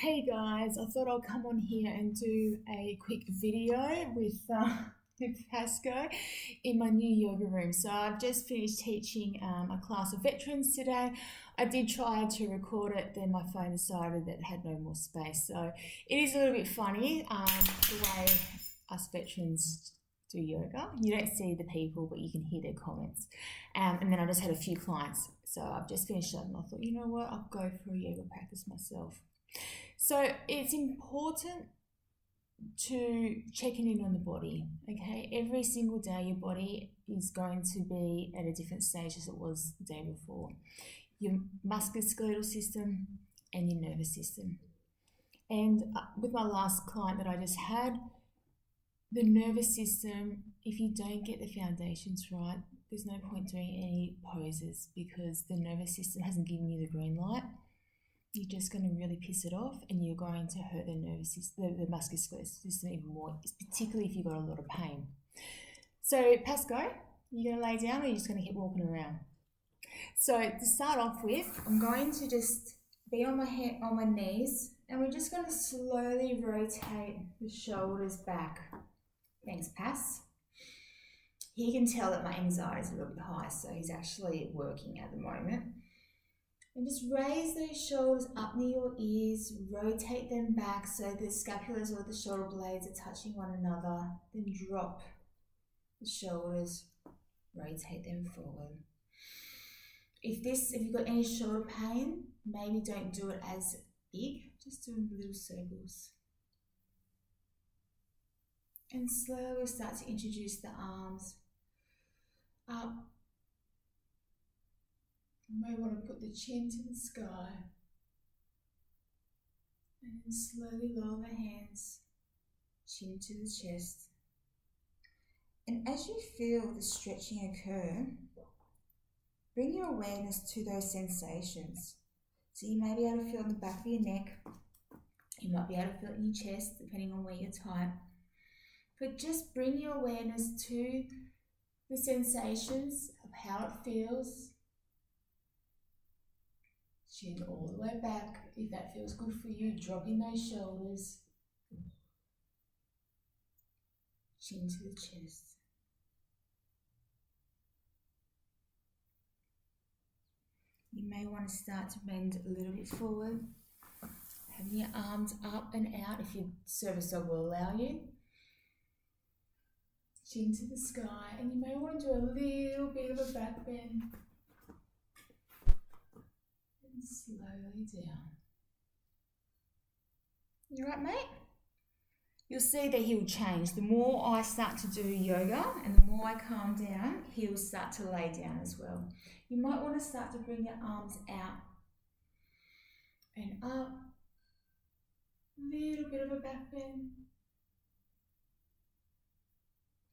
Hey guys, I thought I'd come on here and do a quick video with Pascoe in my new yoga room. So I've just finished teaching a class of veterans today. I did try to record it, then my phone decided that it had no more space. So it is a little bit funny the way us veterans do yoga. You don't see the people, but you can hear their comments. And then I just had a few clients. So I've just finished up and I thought, you know what, I'll go for a yoga practice myself. So it's important to checking in on the body, okay? Every single day your body is going to be at a different stage as it was the day before. Your musculoskeletal system and your nervous system. And with my last client that I just had, the nervous system, if you don't get the foundations right, there's no point doing any poses because the nervous system hasn't given you the green light. You're just going to really piss it off and you're going to hurt the nervous system, the musculoskeletal system even more, particularly if you've got a lot of pain. So Pascoe, you're going to lay down or you're just going to keep walking around? So to start off with, I'm going to just be on my knees and we're just going to slowly rotate the shoulders back. Thanks, Pas. He can tell that my anxiety is a little bit high, so he's actually working at the moment. And just raise those shoulders up near your ears, rotate them back so the scapulas or the shoulder blades are touching one another. Then drop the shoulders, rotate them forward. If you've got any shoulder pain, maybe don't do it as big, just do little circles. And slowly we'll start to introduce the arms up. You may want to put the chin to the sky and then slowly lower the hands, chin to the chest. And as you feel the stretching occur, bring your awareness to those sensations. So you may be able to feel in the back of your neck, you might be able to feel it in your chest depending on where you're tight. But just bring your awareness to the sensations of how it feels. Chin all the way back. If that feels good for you, dropping those shoulders. Chin to the chest. You may want to start to bend a little bit forward. Having your arms up and out if your service dog will allow you. Chin to the sky, and you may want to do a little bit of a back bend. And slowly down. You right, mate? You'll see that he'll change. The more I start to do yoga and the more I calm down, he'll start to lay down as well. You might want to start to bring your arms out and up. Little bit of a back bend.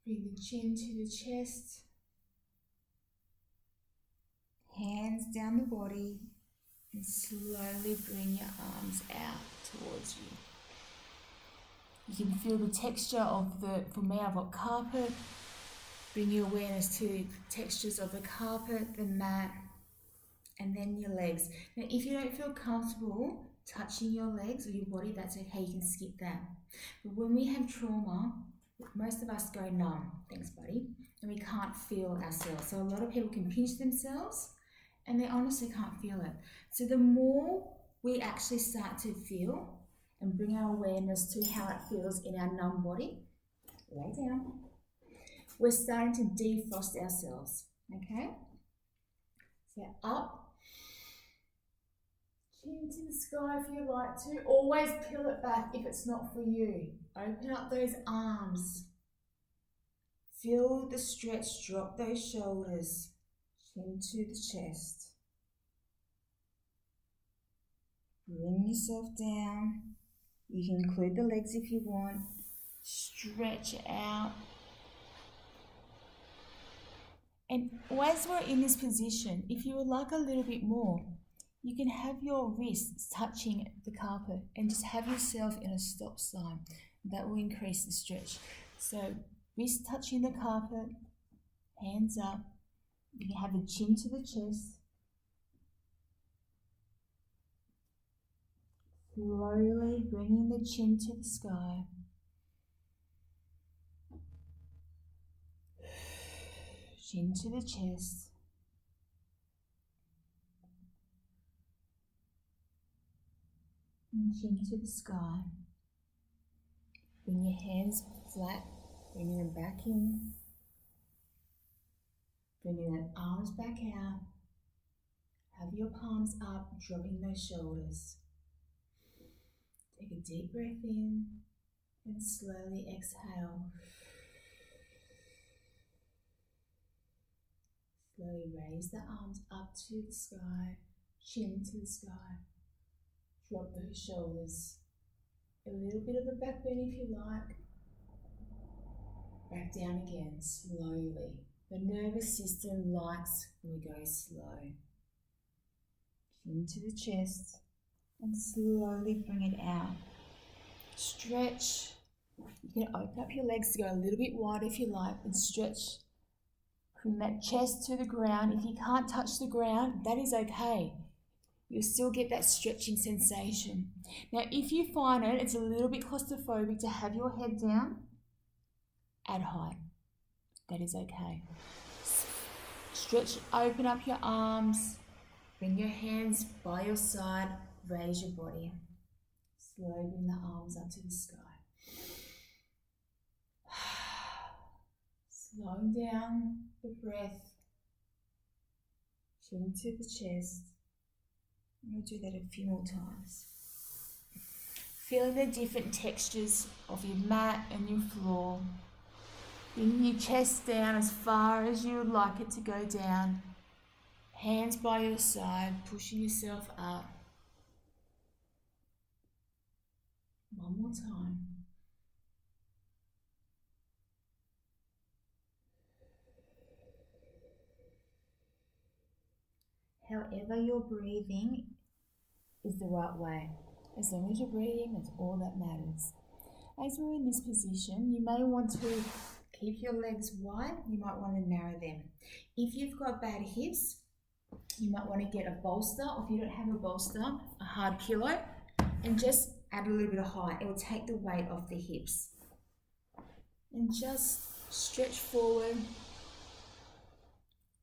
Bring the chin to the chest. Hands down the body. And slowly bring your arms out towards you. You can feel the texture of for me I've got carpet. Bring your awareness to the textures of the carpet, the mat, and then your legs. Now if you don't feel comfortable touching your legs or your body, that's okay, you can skip that. But when we have trauma, most of us go numb, thanks buddy, and we can't feel ourselves. So a lot of people can pinch themselves and they honestly can't feel it. So the more we actually start to feel and bring our awareness to how it feels in our numb body, lay down, we're starting to defrost ourselves, okay? So up, chin to the sky if you like to. Always peel it back if it's not for you. Open up those arms. Feel the stretch, drop those shoulders. Chin to the chest. Bring yourself down. You can include the legs if you want. Stretch out. And as we're in this position, if you would like a little bit more, you can have your wrists touching the carpet and just have yourself in a stop sign. That will increase the stretch. So wrists touching the carpet, hands up. You can have the chin to the chest. Slowly bringing the chin to the sky. Chin to the chest. And chin to the sky. Bring your hands flat, bringing them back in. Bringing the arms back out. Have your palms up, dropping those shoulders. Take a deep breath in and slowly exhale. Slowly raise the arms up to the sky, chin to the sky. Drop those shoulders. A little bit of a back bend if you like. Back down again, slowly. The nervous system likes when we go slow. Chin to the chest and slowly bring it out. Stretch. You can open up your legs to go a little bit wider if you like and stretch. Bring that chest to the ground. If you can't touch the ground, that is okay. You'll still get that stretching sensation. Now, if you find it's a little bit claustrophobic to have your head down, add height. That is okay. Stretch, open up your arms. Bring your hands by your side. Raise your body. Slowly bring the arms up to the sky. Slowing down the breath. Chin to the chest. We'll do that a few more times. Feeling the different textures of your mat and your floor. Bring your chest down as far as you would like it to go down. Hands by your side, pushing yourself up. One more time. However you're breathing is the right way. As long as you're breathing, that's all that matters. As we're in this position, you may want to keep your legs wide. You might want to narrow them. If you've got bad hips, you might want to get a bolster, or if you don't have a bolster, a hard pillow, and just add a little bit of height. It will take the weight off the hips. And just stretch forward.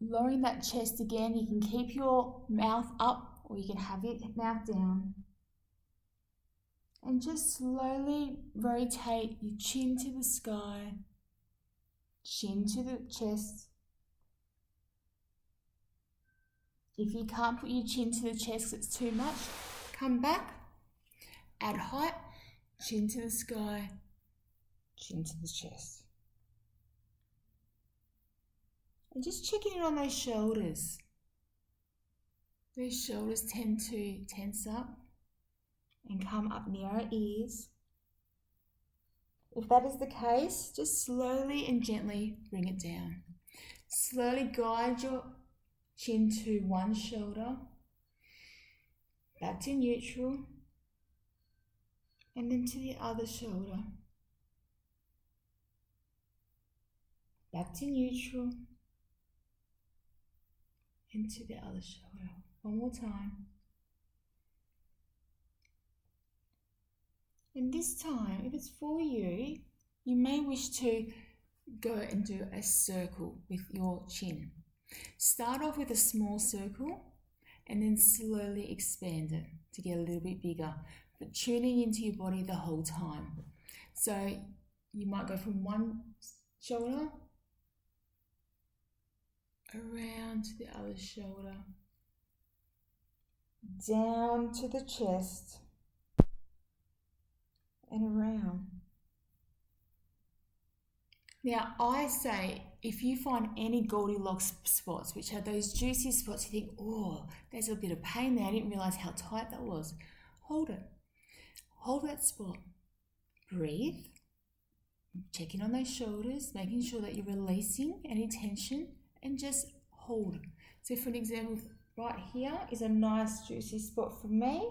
Lowering that chest again. You can keep your mouth up or you can have it mouth down. And just slowly rotate your chin to the sky, chin to the chest. If you can't put your chin to the chest, it's too much, come back, add height, chin to the sky, chin to the chest. And just checking in on those shoulders. Those shoulders tend to tense up and come up near our ears. If that is the case, just slowly and gently bring it down. Slowly guide your chin to one shoulder, back to neutral, and then to the other shoulder, back to neutral, and to the other shoulder. One more time. And this time, if it's for you, you may wish to go and do a circle with your chin. Start off with a small circle and then slowly expand it to get a little bit bigger, but tuning into your body the whole time. So you might go from one shoulder around to the other shoulder, down to the chest, and around. Now, I say if you find any Goldilocks spots, which are those juicy spots, you think, oh, there's a bit of pain there, I didn't realise how tight that was. Hold it. Hold that spot. Breathe. Check in on those shoulders, making sure that you're releasing any tension, and just hold. So for an example, right here is a nice juicy spot for me.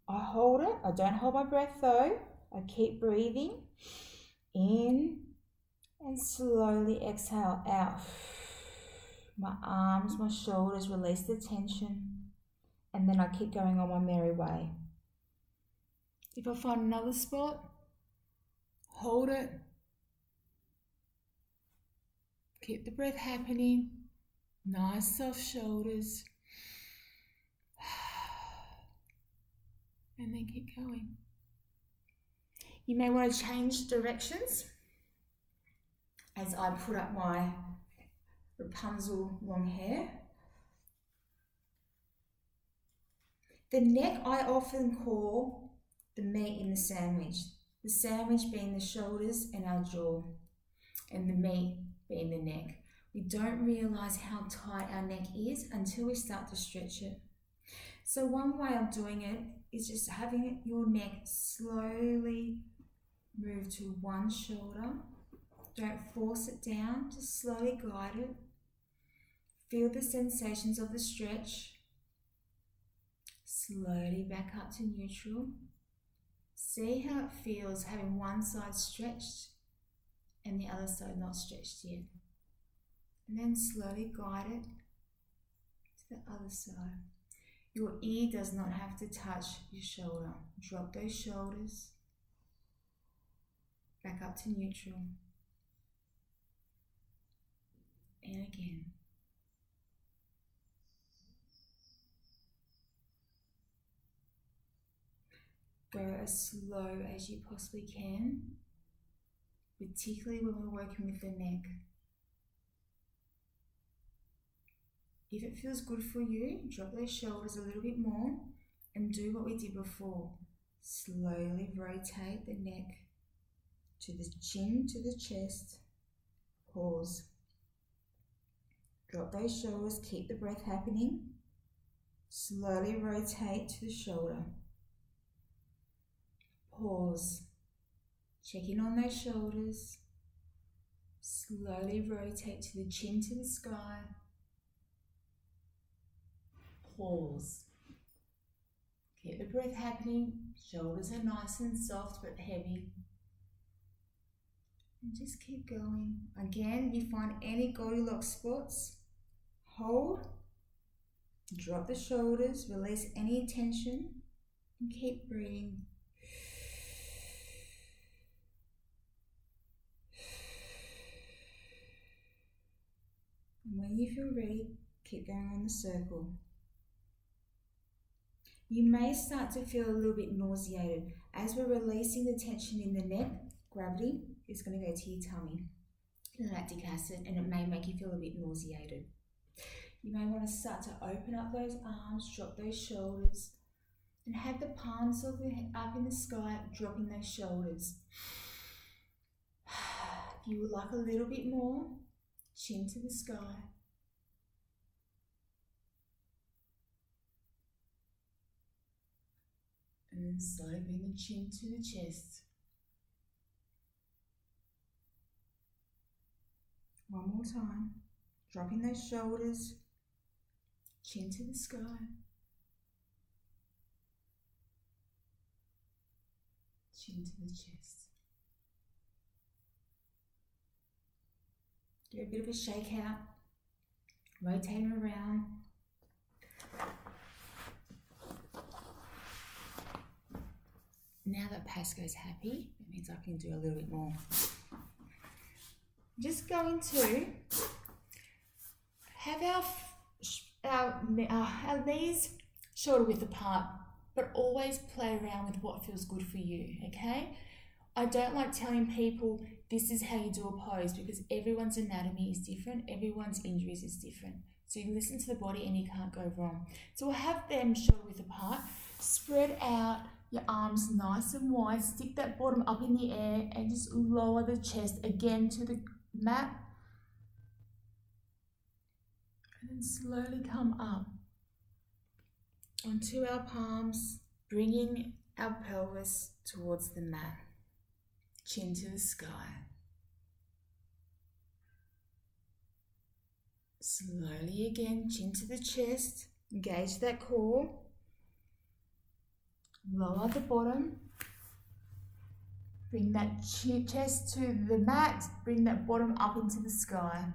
I hold it. I don't hold my breath though. I keep breathing in and slowly exhale out. My arms, my shoulders release the tension, and then I keep going on my merry way. If I find another spot, hold it. Keep the breath happening. Nice soft shoulders. And then keep going. You may want to change directions as I put up my Rapunzel long hair. The neck I often call the meat in the sandwich being the shoulders and our jaw, and the meat being the neck. We don't realise how tight our neck is until we start to stretch it. So one way of doing it is just having your neck slowly move to one shoulder. Don't force it down, just slowly guide it. Feel the sensations of the stretch. Slowly back up to neutral. See how it feels having one side stretched and the other side not stretched yet. And then slowly guide it to the other side. Your ear does not have to touch your shoulder. Drop those shoulders. Back up to neutral. And again. Go as slow as you possibly can, particularly when we're working with the neck. If it feels good for you, drop those shoulders a little bit more and do what we did before. Slowly rotate the neck to the chin, to the chest. Pause. Drop those shoulders, keep the breath happening. Slowly rotate to the shoulder. Pause. Check in on those shoulders. Slowly rotate to the chin, to the sky. Pause. Keep the breath happening. Shoulders are nice and soft but heavy. And just keep going. Again, if you find any Goldilocks spots, hold. Drop the shoulders, release any tension, and keep breathing. And when you feel ready, keep going on the circle. You may start to feel a little bit nauseated. As we're releasing the tension in the neck, gravity is going to go to your tummy, the lactic acid, and it may make you feel a bit nauseated. You may want to start to open up those arms, drop those shoulders, and have the palms of the head up in the sky, dropping those shoulders. If you would like a little bit more, chin to the sky. And then slowly bring the chin to the chest. One more time. Dropping those shoulders, chin to the sky. Chin to the chest. Give a bit of a shake out. Rotating around. Now that Pascoe's happy, it means I can do a little bit more. I'm just going to have our knees shoulder width apart, but always play around with what feels good for you, okay? I don't like telling people this is how you do a pose because everyone's anatomy is different, everyone's injuries is different. So you listen to the body and you can't go wrong. So we'll have them shoulder width apart, spread out your arms nice and wide, stick that bottom up in the air and just lower the chest again to the mat. And then slowly come up onto our palms, bringing our pelvis towards the mat. Chin to the sky. Slowly again, chin to the chest, engage that core. Lower the bottom. Bring that chest to the mat, bring that bottom up into the sky.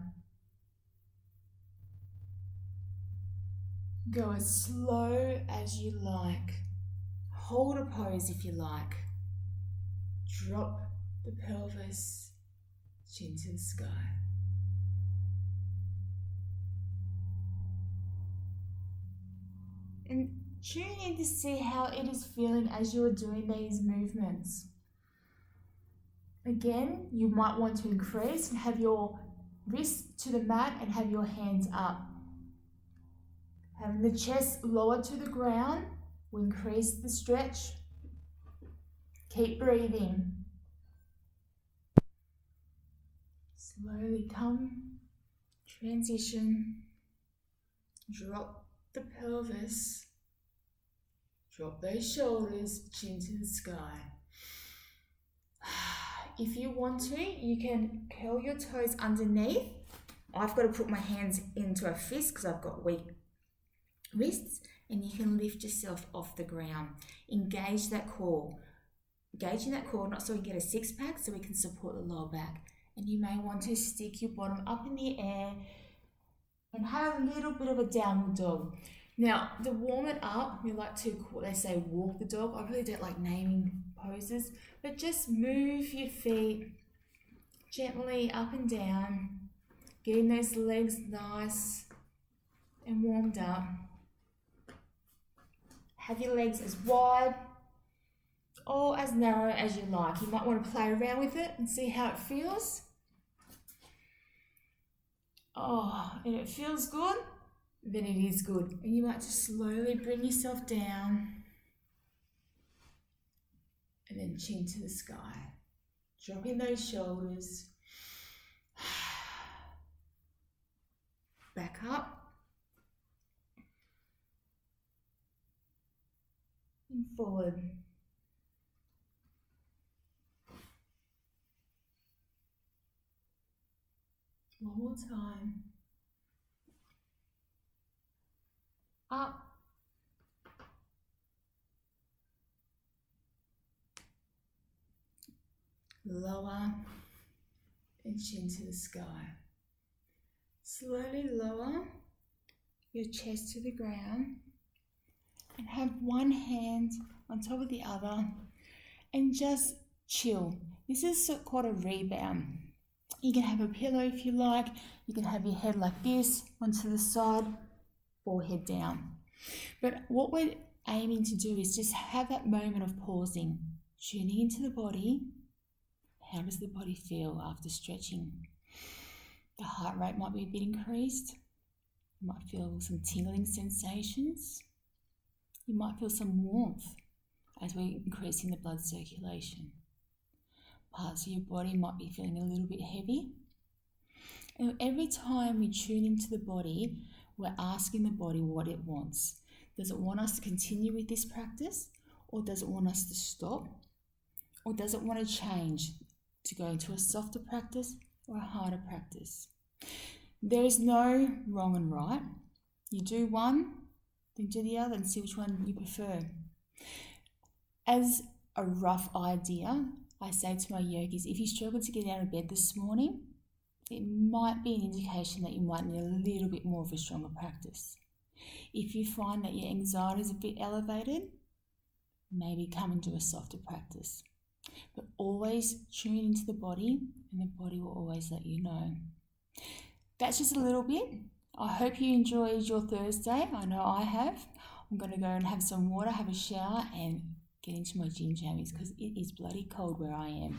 Go as slow as you like. hold a pose if you like. Drop the pelvis, chin to the sky. And tune in to see how it is feeling as you are doing these movements. Again, you might want to increase and have your wrists to the mat and have your hands up. Having the chest lower to the ground will increase the stretch. Keep breathing. Slowly come, transition, drop the pelvis, drop those shoulders, chin to the sky. If you want to, you can curl your toes underneath. I've got to put my hands into a fist because I've got weak wrists, and you can lift yourself off the ground. Engage that core. Engaging that core, not so we can get a six-pack, so we can support the lower back. And you may want to stick your bottom up in the air and have a little bit of a downward dog. Now, to warm it up, we like to, they say, walk the dog. I really don't like naming poses, but just move your feet gently up and down, getting those legs nice and warmed up. Have your legs as wide or as narrow as you like. You might want to play around with it and see how it feels. Oh, and it feels good, then it is good. And you might just slowly bring yourself down and then chin to the sky. Dropping those shoulders. Back up. And forward. One more time. Up. Lower and chin to the sky. Slowly lower your chest to the ground and have one hand on top of the other and just chill. This is called a rebound. You can have a pillow if you like. You can have your head like this, onto the side, forehead down. But what we're aiming to do is just have that moment of pausing, tuning into the body. How does the body feel after stretching? The heart rate might be a bit increased. You might feel some tingling sensations. You might feel some warmth as we're increasing the blood circulation. Parts of your body might be feeling a little bit heavy. And every time we tune into the body, we're asking the body what it wants. Does it want us to continue with this practice? Or does it want us to stop? Or does it want to change to go into a softer practice or a harder practice? There is no wrong and right. You do one, then do the other and see which one you prefer. As a rough idea, I say to my yogis, if you struggle to get out of bed this morning, it might be an indication that you might need a little bit more of a stronger practice. If you find that your anxiety is a bit elevated, maybe come and do a softer practice. But always tune into the body, and the body will always let you know. That's just a little bit. I hope you enjoyed your Thursday. I know I have. I'm going to go and have some water, have a shower, and get into my gym jammies because it is bloody cold where I am.